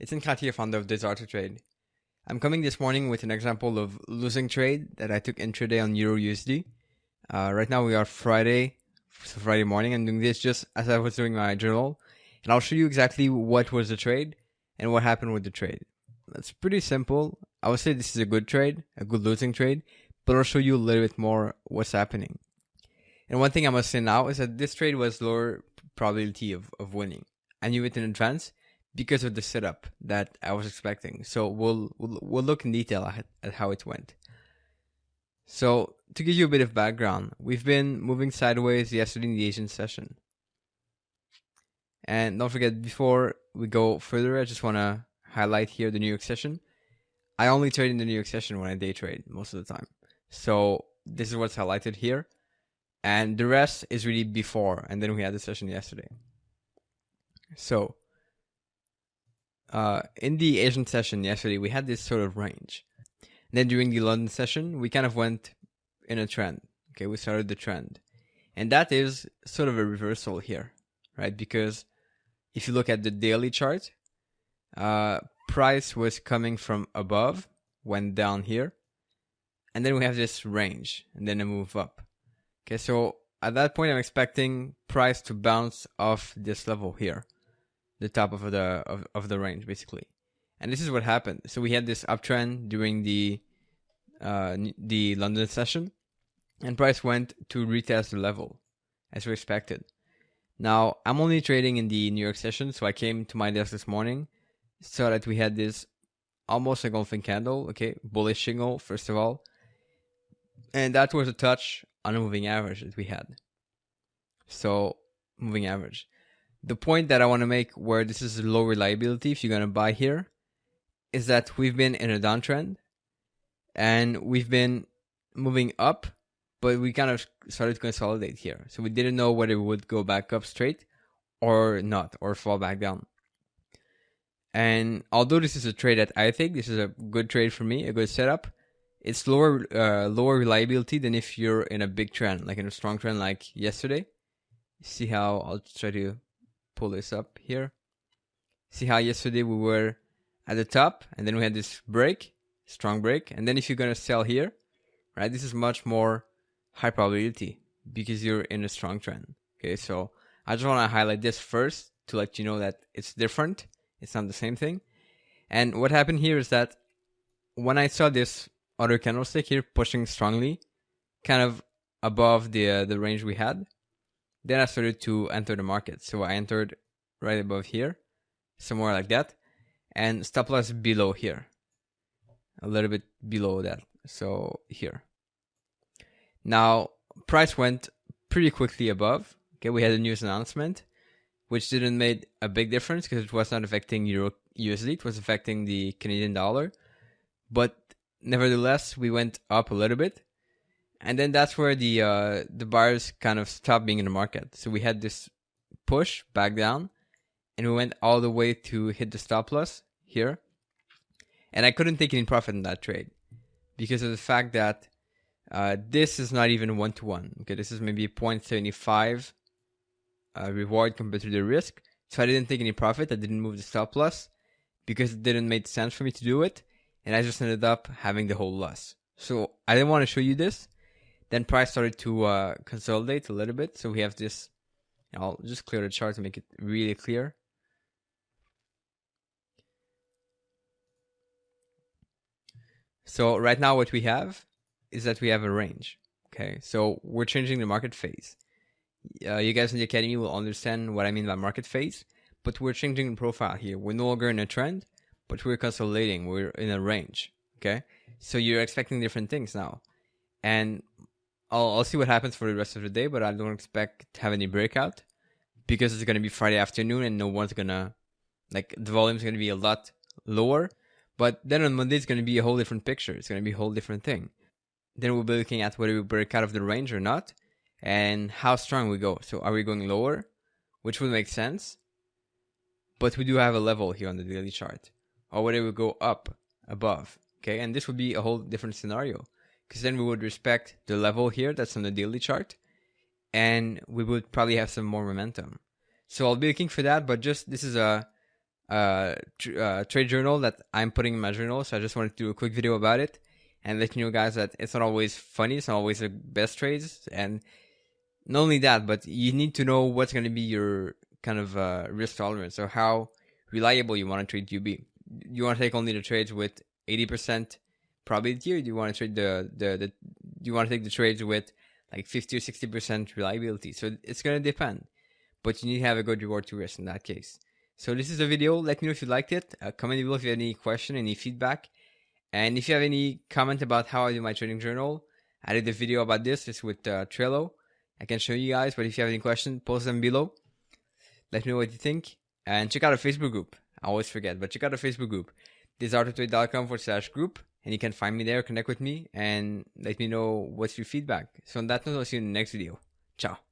It's Intraday, founder of Intraday. I'm coming this morning with an example of losing trade that I took intraday on Euro USD. Right now we are Friday, so Friday morning. I'm doing this just as I was doing my journal, and I'll show you exactly what was the trade and what happened with the trade. That's pretty simple. I would say this is a good trade, a good losing trade, but I'll show you a little bit more what's happening. And one thing I must say now is that this trade was lower probability of winning. I knew it in advance because of the setup that I was expecting. So we'll look in detail at how it went. So to give you a bit of background, we've been moving sideways yesterday in the Asian session. And don't forget, before we go further, I just want to highlight here the New York session. I only trade in the New York session when I day trade most of the time. So this is what's highlighted here. And the rest is really before, and then we had the session yesterday. So in the Asian session yesterday, we had this sort of range. And then during the London session, we kind of went in a trend. Okay, we started the trend. And that is sort of a reversal here, right? Because if you look at the daily chart, price was coming from above, went down here, and then we have this range, and then a move up. Okay, so at that point, I'm expecting price to bounce off this level here, the top of the range, basically. And this is what happened. So we had this uptrend during the London session, and price went to retest the level, as we expected. Now, I'm only trading in the New York session, so I came to my desk this morning, saw that we had this almost engulfing candle, okay, bullish signal, first of all. And that was a touch on a moving average that we had. So, moving average. The point that I want to make where this is low reliability, if you're going to buy here, is that we've been in a downtrend and we've been moving up, but we kind of started to consolidate here. So we didn't know whether it would go back up straight or not, or fall back down. And although this is a trade that I think this is a good trade for me, a good setup, it's lower reliability than if you're in a big trend, like in a strong trend like yesterday. See how, I'll try to pull this up here. See how yesterday we were at the top, and then we had this break, strong break. And then if you're going to sell here, right, this is much more high probability because you're in a strong trend. Okay, so I just want to highlight this first to let you know that it's different. It's not the same thing. And what happened here is that when I saw this other candlestick here pushing strongly, kind of above the range we had, then I started to enter the market. So I entered right above here, somewhere like that, and stop loss below here, a little bit below that. So here. Now price went pretty quickly above. Okay, we had a news announcement, which didn't make a big difference because it was not affecting Euro USD. It was affecting the Canadian dollar, but nevertheless, we went up a little bit, and then that's where the buyers kind of stopped being in the market. So we had this push back down, and we went all the way to hit the stop loss here, and I couldn't take any profit in that trade because of the fact that this is not even 1-to-1. Okay, this is maybe 0.75 reward compared to the risk. So I didn't take any profit. I didn't move the stop loss because it didn't make sense for me to do it. And I just ended up having the whole loss. So I didn't want to show you this. Then price started to consolidate a little bit. So we have this. I'll just clear the chart to make it really clear. So right now what we have is that we have a range. Okay, so we're changing the market phase. You guys in the academy will understand what I mean by market phase. But we're changing the profile here. We're no longer in a trend, but we're consolidating. We're in a range, okay? So you're expecting different things now. And I'll see what happens for the rest of the day, but I don't expect to have any breakout because it's going to be Friday afternoon and no one's going to, like, the volume's going to be a lot lower. But then on Monday, it's going to be a whole different picture. It's going to be a whole different thing. Then we'll be looking at whether we break out of the range or not and how strong we go. So are we going lower, which would make sense? But we do have a level here on the daily chart. Or whether we go up, above. Okay, and this would be a whole different scenario. Because then we would respect the level here that's on the daily chart. And we would probably have some more momentum. So I'll be looking for that, but just this is a trade journal that I'm putting in my journal. So I just wanted to do a quick video about it and let you know, guys, that it's not always funny. It's not always the best trades. And not only that, but you need to know what's going to be your kind of risk tolerance. So how reliable you want to trade UB. Do you want to take only the trades with 80% probability, or do you want to trade do you want to take the trades with like 50 or 60% reliability? So it's going to depend, but you need to have a good reward to risk in that case. So this is the video. Let me know if you liked it. Comment below if you have any question, any feedback, and if you have any comment about how I do my trading journal. I did a video about this just with Trello. I can show you guys, but if you have any questions, post them below. Let me know what you think, and check out our Facebook group. I always forget, but check out our Facebook group. This is autotrade.com/group, and you can find me there, connect with me, and let me know what's your feedback. So on that note, I'll see you in the next video. Ciao.